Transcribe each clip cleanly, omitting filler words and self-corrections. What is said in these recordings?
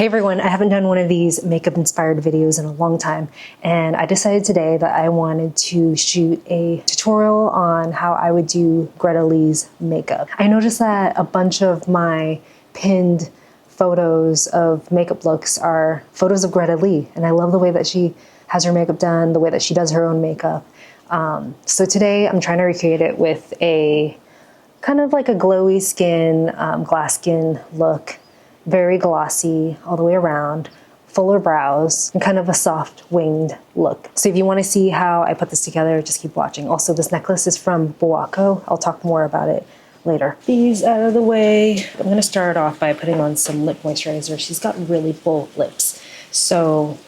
Hey everyone, I haven't done one of these makeup inspired videos in a long time, and I decided today that I wanted to shoot a tutorial on how I would do Greta Lee's makeup. I noticed that a bunch of my pinned photos of makeup looks are photos of Greta Lee, and I love the way that she has her makeup done, the way that she does her own makeup. So today I'm trying to recreate it with a kind of like a glowy skin, glass skin look. Very glossy all the way around, fuller brows, and kind of a soft winged look. So if you want to see how I put this together, just keep watching. Also, this necklace is from Boaco. I'll talk more about it later. These out of the way. I'm going to start off by putting on some lip moisturizer. She's got really full lips, so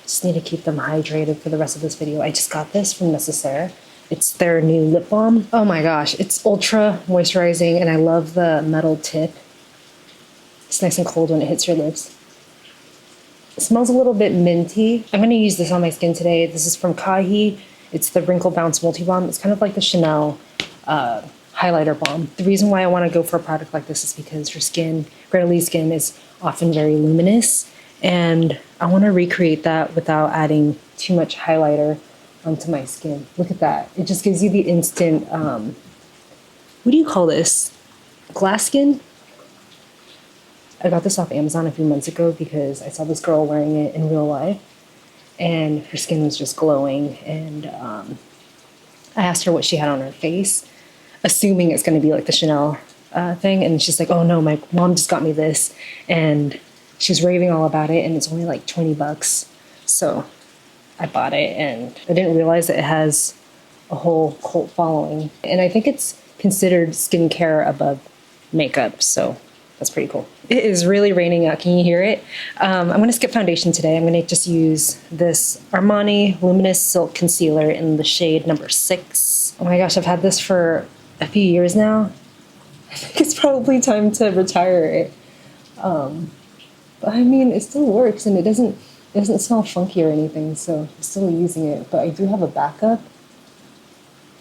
just need to keep them hydrated for the rest of this video. I just got this from Necessaire. It's their new lip balm. Oh my gosh, it's ultra moisturizing, and I love the metal tip. It's nice and cold when it hits your lips. It smells a little bit minty. I'm going to use this on my skin today. This is from Kahi. It's the Wrinkle Bounce Multi Balm. It's kind of like the Chanel highlighter balm. The reason why I want to go for a product like this is because her skin, Greta Lee's skin, is often very luminous, and I want to recreate that without adding too much highlighter onto my skin. Look at that. It just gives you the instant, what do you call this? Glass skin? I got this off Amazon a few months ago because I saw this girl wearing it in real life and her skin was just glowing, and I asked her what she had on her face, assuming it's going to be like the Chanel thing, and she's like, oh no, my mom just got me this, and she was raving all about it, and it's only like 20 bucks. So I bought it, and I didn't realize that it has a whole cult following, and I think it's considered skincare above makeup, so that's pretty cool. It is really raining out. Can you hear it? I'm going to skip foundation today. I'm going to just use this Armani Luminous Silk Concealer in the shade number 6. Oh my gosh, I've had this for a few years now. I think it's probably time to retire it. But I mean, it still works, and it doesn't smell funky or anything, so I'm still using it. But I do have a backup,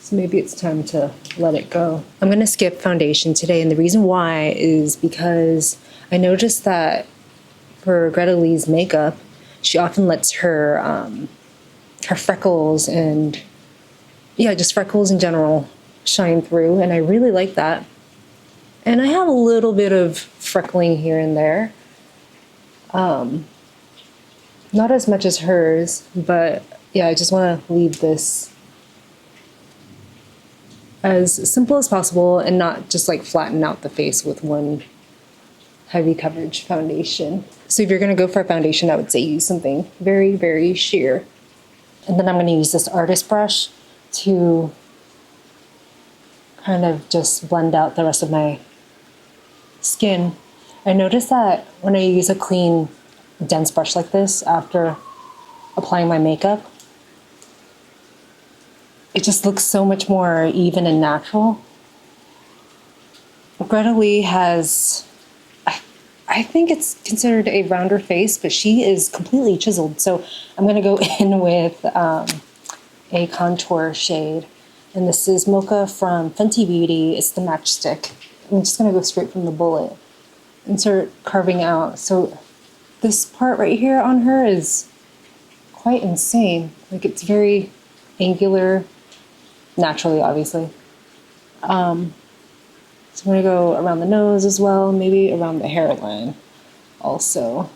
so maybe it's time to let it go. I'm going to skip foundation today, and the reason why is because I noticed that for Greta Lee's makeup, she often lets her her freckles and, yeah, just freckles in general shine through, and I really like that. And I have a little bit of freckling here and there. Not as much as hers, but yeah, I just want to leave this as simple as possible and not just like flatten out the face with one heavy coverage foundation. So if you're going to go for a foundation, I would say use something very, very sheer. And then I'm going to use this artist brush to kind of just blend out the rest of my skin. I noticed that when I use a clean, dense brush like this after applying my makeup, it just looks so much more even and natural. Greta Lee has, I think it's considered a rounder face, but she is completely chiseled. So I'm going to go in with a contour shade. And this is Mocha from Fenty Beauty. It's the Matchstick. I'm just going to go straight from the bullet and start carving out. So this part right here on her is quite insane. Like, it's very angular, naturally, obviously. So I'm going to go around the nose as well, maybe around the hairline also.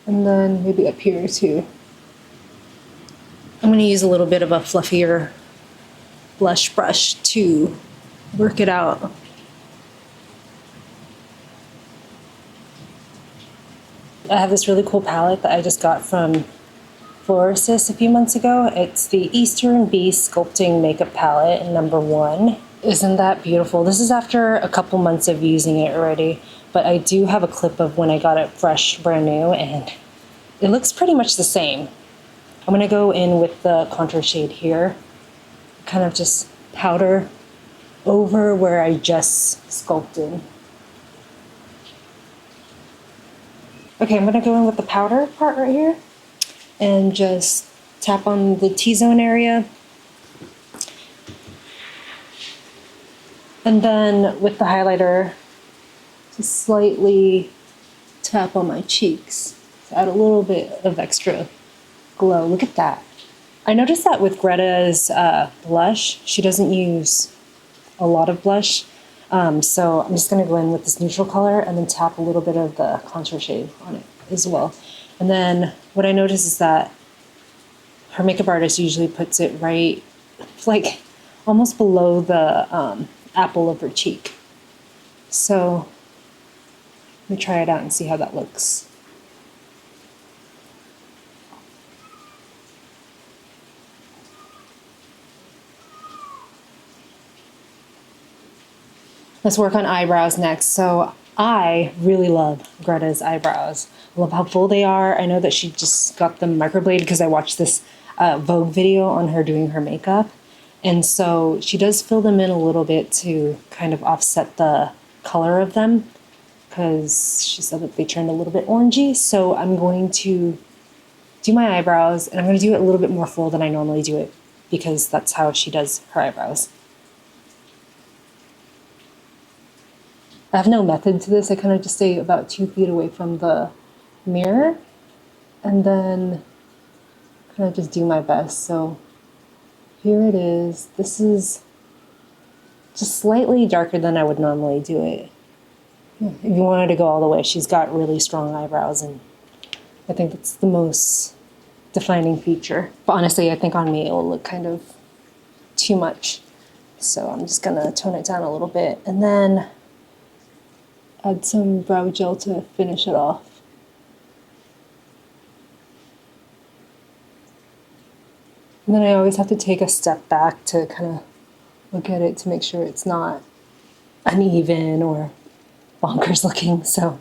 And then maybe up here too. I'm going to use a little bit of a fluffier blush brush to work it out. I have this really cool palette that I just got from Florasis a few months ago. It's the Eastern Bee Sculpting Makeup Palette in number 1. Isn't that beautiful? This is after a couple months of using it already, but I do have a clip of when I got it fresh, brand new, and it looks pretty much the same. I'm going to go in with the contour shade here, kind of just powder over where I just sculpted. Okay, I'm going to go in with the powder part right here and just tap on the T-zone area. And then with the highlighter, just slightly tap on my cheeks to add a little bit of extra glow. Look at that. I noticed that with Greta's blush, she doesn't use a lot of blush. So I'm just going to go in with this neutral color and then tap a little bit of the contour shade on it as well. And then what I noticed is that her makeup artist usually puts it right, like almost below the apple of her cheek. So let me try it out and see how that looks. Let's work on eyebrows next. So I really love Greta's eyebrows. I love how full they are. I know that she just got them microbladed because I watched this Vogue video on her doing her makeup. And so she does fill them in a little bit to kind of offset the color of them because she said that they turned a little bit orangey. So I'm going to do my eyebrows and I'm going to do it a little bit more full than I normally do it because that's how she does her eyebrows. I have no method to this. I kind of just stay about 2 feet away from the mirror and then kind of just do my best. So here it is. This is just slightly darker than I would normally do it. If you wanted to go all the way, she's got really strong eyebrows and I think that's the most defining feature. But honestly, I think on me it will look kind of too much. So I'm just gonna tone it down a little bit and then add some brow gel to finish it off. And then I always have to take a step back to kind of look at it to make sure it's not uneven or bonkers looking. So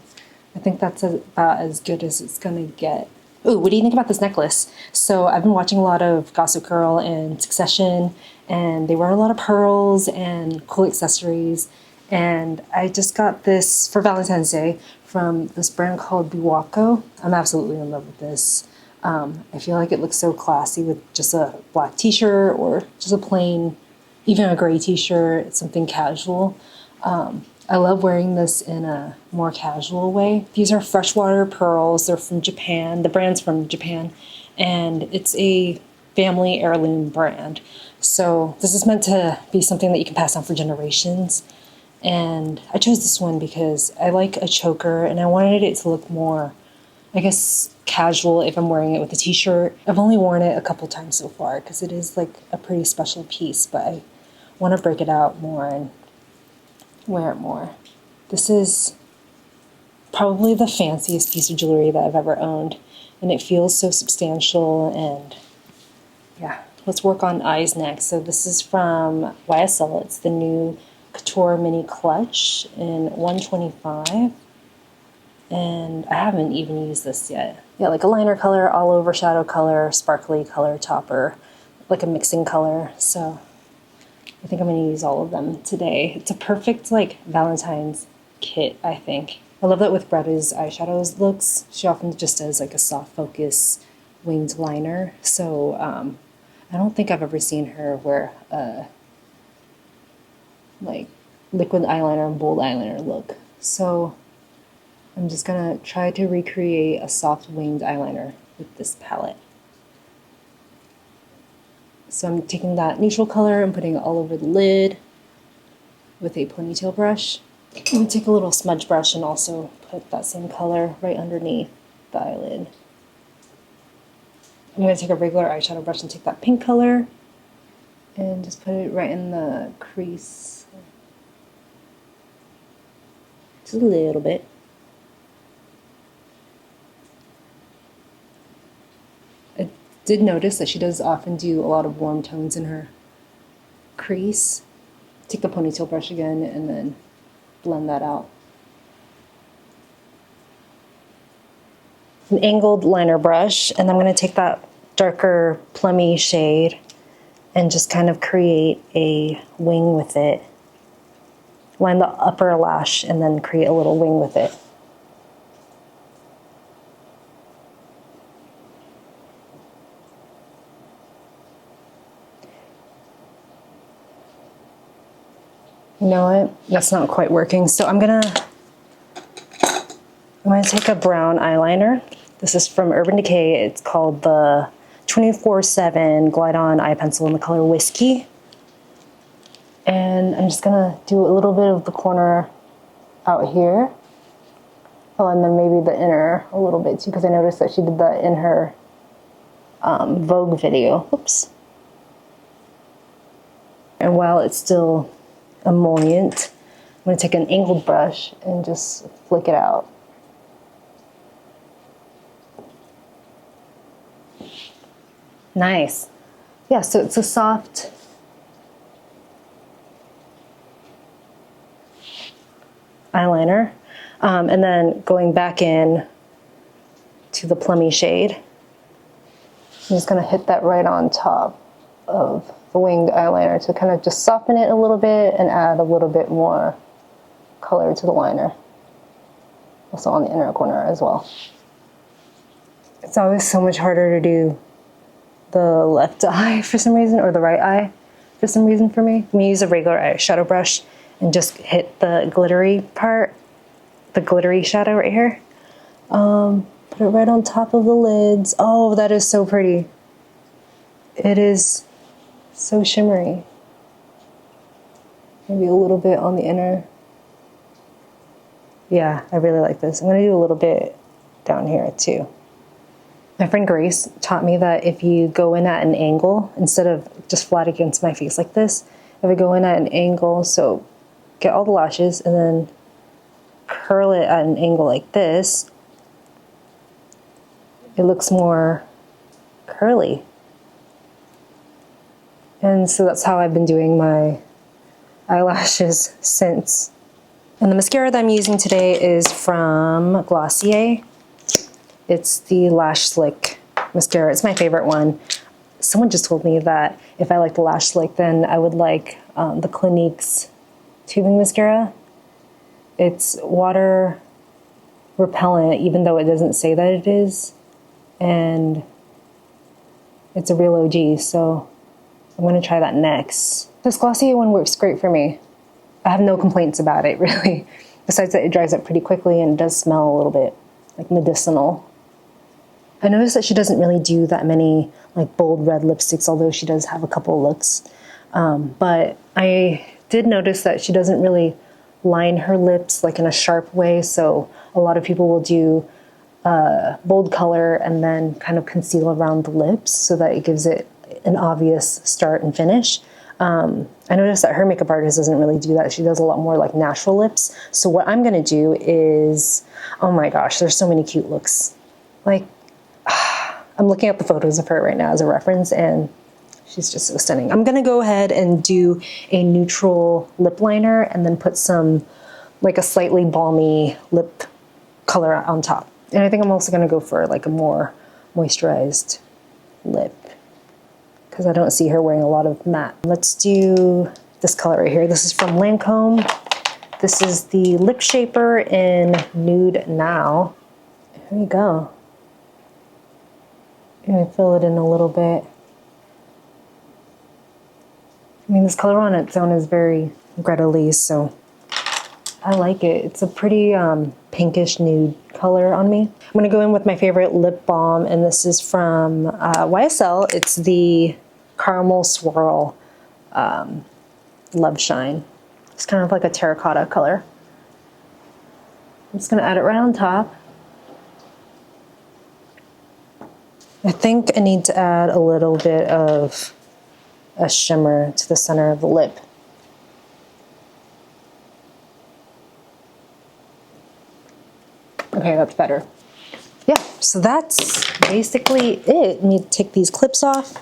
I think that's about as good as it's gonna get. Ooh, what do you think about this necklace? So I've been watching a lot of Gossip Girl and Succession, and they wear a lot of pearls and cool accessories. And I just got this for Valentine's Day from this brand called Buwako. I'm absolutely in love with this. I feel like it looks so classy with just a black t-shirt or just a plain, even a gray t-shirt, something casual. I love wearing this in a more casual way. These are freshwater pearls. They're from Japan. The brand's from Japan. And it's a family heirloom brand. So this is meant to be something that you can pass on for generations. And I chose this one because I like a choker and I wanted it to look more, I guess, casual if I'm wearing it with a t-shirt. I've only worn it a couple times so far because it is like a pretty special piece, but I want to break it out more and wear it more. This is probably the fanciest piece of jewelry that I've ever owned, and it feels so substantial. And yeah, let's work on eyes next. So this is from YSL. It's the new Couture Mini Clutch in 125, and I haven't even used this yet. Yeah, like a liner color, all over shadow color, sparkly color topper, like a mixing color. So I think I'm going to use all of them today. It's a perfect like Valentine's kit, I think. I love that with Greta's eyeshadows looks. She often just does like a soft focus winged liner. So I don't think I've ever seen her wear a like liquid eyeliner and bold eyeliner look. So I'm just gonna try to recreate a soft winged eyeliner with this palette. So I'm taking that neutral color and putting it all over the lid with a ponytail brush. I'm gonna take a little smudge brush and also put that same color right underneath the eyelid. I'm gonna take a regular eyeshadow brush and take that pink color and just put it right in the crease. Just a little bit. I did notice that she does often do a lot of warm tones in her crease. Take the ponytail brush again and then blend that out. An angled liner brush, and I'm going to take that darker plummy shade and just kind of create a wing with it. Line the upper lash and then create a little wing with it. You know what? That's not quite working. So I'm gonna I'm going to take a brown eyeliner. This is from Urban Decay. It's called the 24/7 Glide On Eye Pencil in the color Whiskey. And I'm just going to do a little bit of the corner out here. Oh, and then maybe the inner a little bit too, because I noticed that she did that in her Vogue video. Oops. And while it's still emollient, I'm going to take an angled brush and just flick it out. Nice. Yeah, so it's a soft eyeliner. And then going back in to the plummy shade, I'm just going to hit that right on top of the winged eyeliner to kind of just soften it a little bit and add a little bit more color to the liner. Also on the inner corner as well. It's always so much harder to do the left eye for some reason, or the right eye for some reason for me. I'm going to use a regular eyeshadow brush and just hit the glittery part, the glittery shadow right here. Put it right on top of the lids. Oh, that is so pretty. It is so shimmery. Maybe a little bit on the inner. Yeah, I really like this. I'm going to do a little bit down here too. My friend Grace taught me that if you go in at an angle, instead of just flat against my face like this, if I go in at an angle, so get all the lashes and then curl it at an angle like this, it looks more curly. And so that's how I've been doing my eyelashes since. And the mascara that I'm using today is from Glossier. It's the Lash Slick mascara. It's my favorite one. Someone just told me that if I like the Lash Slick, then I would like the Clinique's tubing mascara. It's water repellent, even though it doesn't say that it is. And it's a real OG, so I'm going to try that next. This Glossier one works great for me. I have no complaints about it, really. Besides that it dries up pretty quickly and it does smell a little bit like medicinal. I noticed that she doesn't really do that many like bold red lipsticks, although she does have a couple looks. But I did notice that she doesn't really line her lips like in a sharp way. So a lot of people will do bold color and then kind of conceal around the lips so that it gives it an obvious start and finish. I noticed that her makeup artist doesn't really do that. She does a lot more like natural lips. So what I'm gonna do is, oh my gosh, there's so many cute looks. Like, I'm looking at the photos of her right now as a reference and she's just so stunning. I'm gonna go ahead and do a neutral lip liner and then put some, like a slightly balmy lip color on top. And I think I'm also gonna go for like a more moisturized lip because I don't see her wearing a lot of matte. Let's do this color right here. This is from Lancome. This is the Lip Shaper in Nude Now. Here we go. I'm gonna fill it in a little bit. I mean, this color on its own is very Greta Lee, so I like it. It's a pretty pinkish nude color on me. I'm gonna go in with my favorite lip balm, and this is from YSL. It's the Caramel Swirl Love Shine. It's kind of like a terracotta color. I'm just gonna add it right on top. I think I need to add a little bit of a shimmer to the center of the lip. Okay, that's better. Yeah, so that's basically it. Let me take these clips off.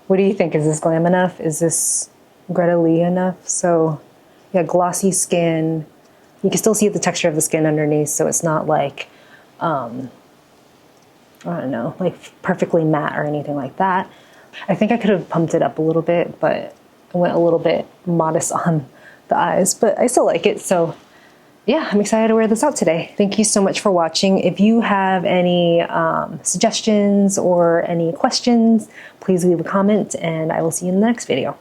What do you think? Is this glam enough? Is this Greta Lee enough? So yeah, glossy skin. You can still see the texture of the skin underneath, so it's not like, I don't know, like perfectly matte or anything like that. I think I could have pumped it up a little bit, but I went a little bit modest on the eyes, but I still like it. So yeah, I'm excited to wear this out today. Thank you so much for watching. If you have any suggestions or any questions, please leave a comment and I will see you in the next video.